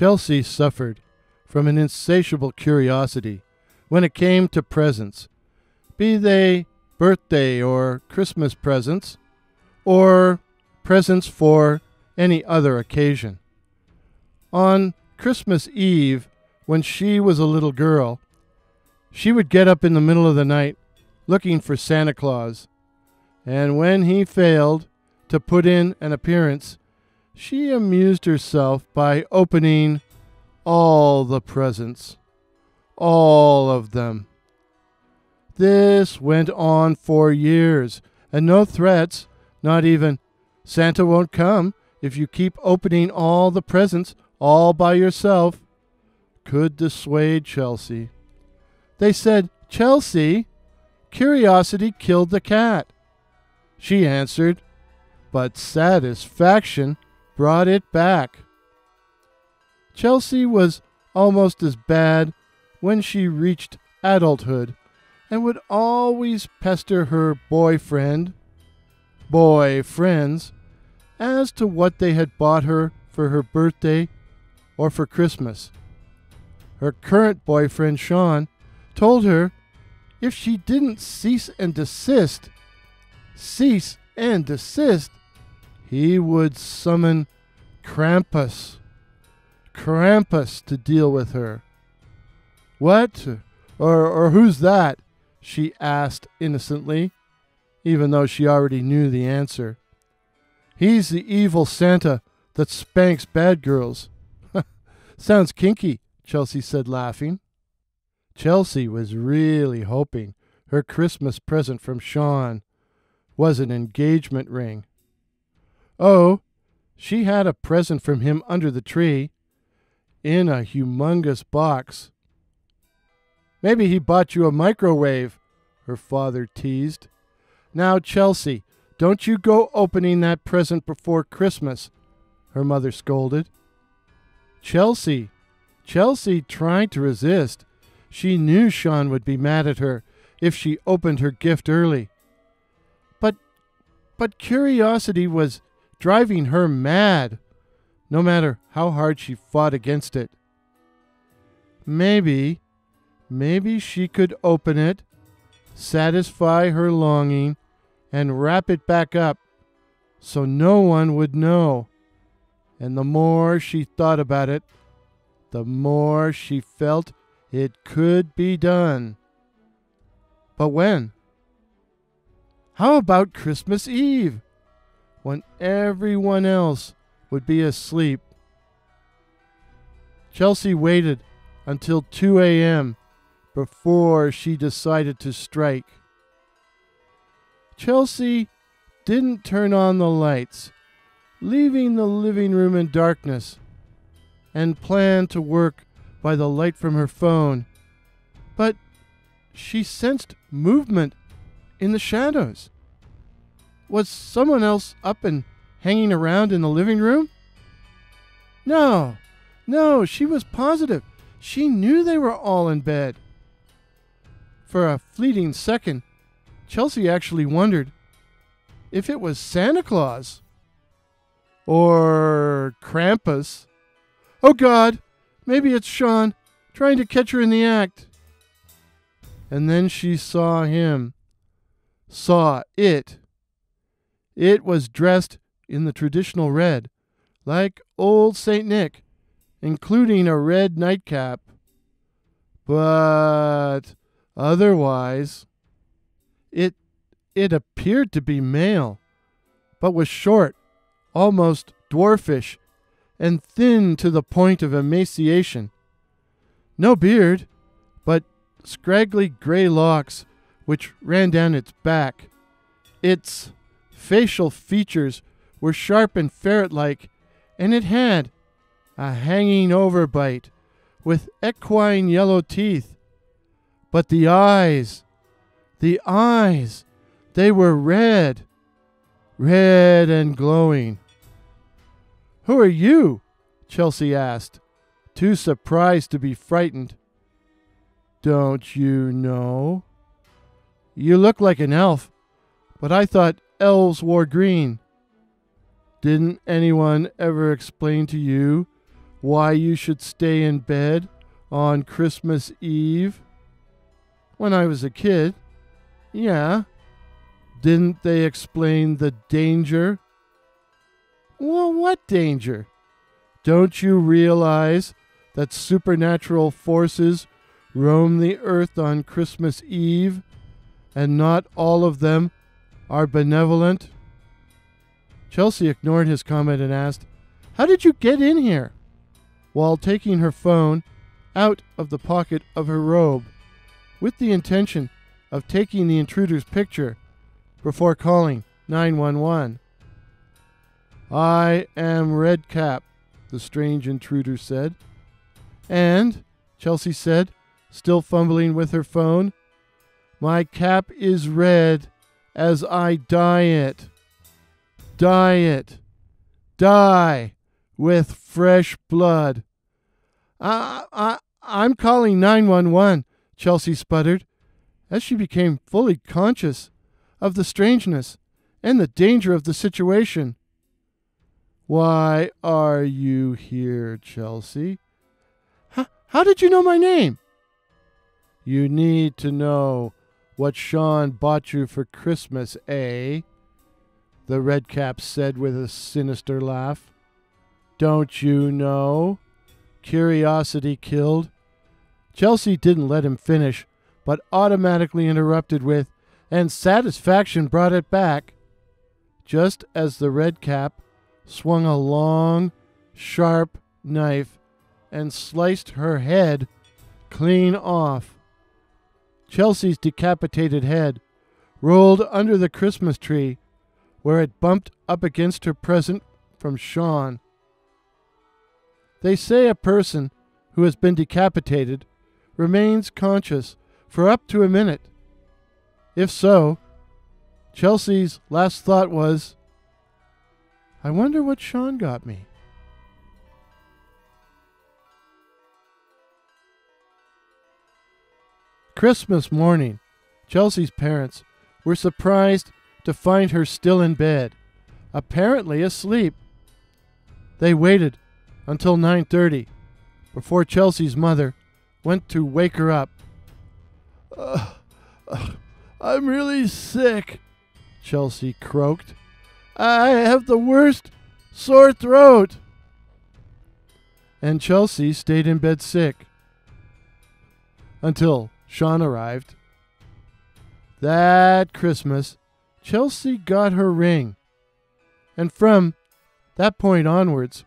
Chelsea suffered from an insatiable curiosity when it came to presents, be they birthday or Christmas presents, or presents for any other occasion. On Christmas Eve, when she was a little girl, she would get up in the middle of the night looking for Santa Claus, and when he failed to put in an appearance, she amused herself by opening all the presents, all of them. This went on for years, and no threats, not even, "Santa won't come if you keep opening all the presents all by yourself," could dissuade Chelsea. They said, "Chelsea, curiosity killed the cat." She answered, but satisfaction brought it back. Chelsea was almost as bad when she reached adulthood and would always pester her boyfriends as to what they had bought her for her birthday or for Christmas. Her current boyfriend, Sean, told her if she didn't cease and desist, he would summon Krampus to deal with her. "What? Or who's that?" she asked innocently, even though she already knew the answer. "He's the evil Santa that spanks bad girls." "Sounds kinky," Chelsea said, laughing. Chelsea was really hoping her Christmas present from Sean was an engagement ring. Oh, she had a present from him under the tree, in a humongous box. "Maybe he bought you a microwave," her father teased. "Now, Chelsea, don't you go opening that present before Christmas," her mother scolded. Chelsea tried to resist. She knew Sean would be mad at her if she opened her gift early. But curiosity was driving her mad, no matter how hard she fought against it. Maybe she could open it, satisfy her longing, and wrap it back up so no one would know. And the more she thought about it, the more she felt it could be done. But when? How about Christmas Eve, when everyone else would be asleep? Chelsea waited until 2 a.m. before she decided to strike. Chelsea didn't turn on the lights, leaving the living room in darkness, and planned to work by the light from her phone. But she sensed movement in the shadows. Was someone else up and hanging around in the living room? No, she was positive. She knew they were all in bed. For a fleeting second, Chelsea actually wondered if it was Santa Claus or Krampus. Oh God, maybe it's Sean trying to catch her in the act. And then she saw him. Saw it. It was dressed in the traditional red, like old St. Nick, including a red nightcap. But otherwise, it appeared to be male, but was short, almost dwarfish, and thin to the point of emaciation. No beard, but scraggly gray locks which ran down its back. Its facial features were sharp and ferret-like, and it had a hanging overbite with equine yellow teeth. But the eyes, they were red and glowing. "Who are you?" Chelsea asked, too surprised to be frightened. "Don't you know? You look like an elf, but I thought elves wore green. Didn't anyone ever explain to you why you should stay in bed on Christmas Eve? When I was a kid, yeah. Didn't they explain the danger? Well, what danger? Don't you realize that supernatural forces roam the earth on Christmas Eve, and not all of them are benevolent? Chelsea ignored his comment and asked, "How did you get in here?" while taking her phone out of the pocket of her robe, with the intention of taking the intruder's picture before calling 911. "I am Redcap," the strange intruder said. "And," Chelsea said, still fumbling with her phone, "my cap is red as I dye it. Dye it. Dye with fresh blood." I'm calling 911, Chelsea sputtered, as she became fully conscious of the strangeness and the danger of the situation. "Why are you here, Chelsea?" How did you know my name?" "You need to know what Sean bought you for Christmas, eh?" the Redcap said with a sinister laugh. "Don't you know? Curiosity killed." Chelsea didn't let him finish, but automatically interrupted with, "And satisfaction brought it back," just as the Redcap swung a long, sharp knife and sliced her head clean off. Chelsea's decapitated head rolled under the Christmas tree, where it bumped up against her present from Sean. They say a person who has been decapitated remains conscious for up to a minute. If so, Chelsea's last thought was, "I wonder what Sean got me." Christmas morning, Chelsea's parents were surprised to find her still in bed, apparently asleep. They waited until 9:30 before Chelsea's mother went to wake her up. I'm really sick," Chelsea croaked. "I have the worst sore throat." And Chelsea stayed in bed sick until Sean arrived. That Christmas, Chelsea got her ring, and from that point onwards,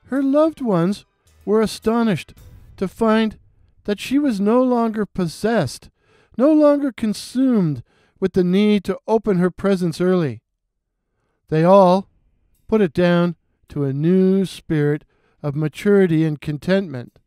her loved ones were astonished to find that she was no longer possessed, no longer consumed with the need to open her presents early. They all put it down to a new spirit of maturity and contentment.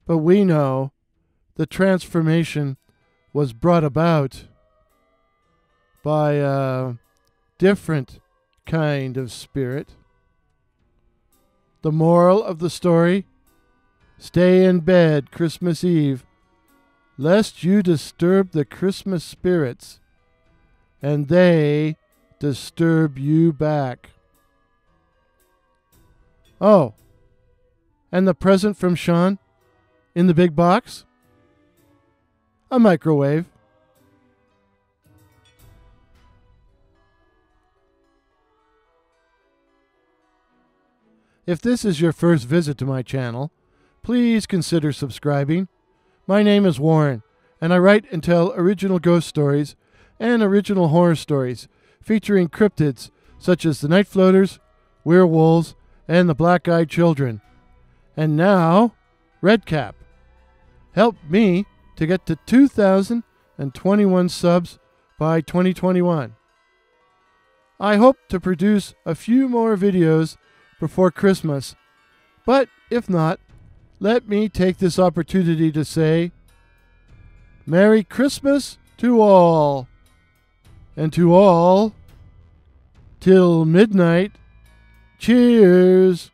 But we know the transformation was brought about by a different kind of spirit. The moral of the story: stay in bed Christmas Eve, lest you disturb the Christmas spirits, and they disturb you back. Oh, and the present from Sean in the big box? A microwave. If this is your first visit to my channel, please consider subscribing. My name is Warren, and I write and tell original ghost stories and original horror stories featuring cryptids such as the Night Floaters, werewolves, and the Black-Eyed Children. And now, Redcap. Help me to get to 2,021 subs by 2021. I hope to produce a few more videos before Christmas, but if not, let me take this opportunity to say Merry Christmas to all, and to all, till midnight, cheers.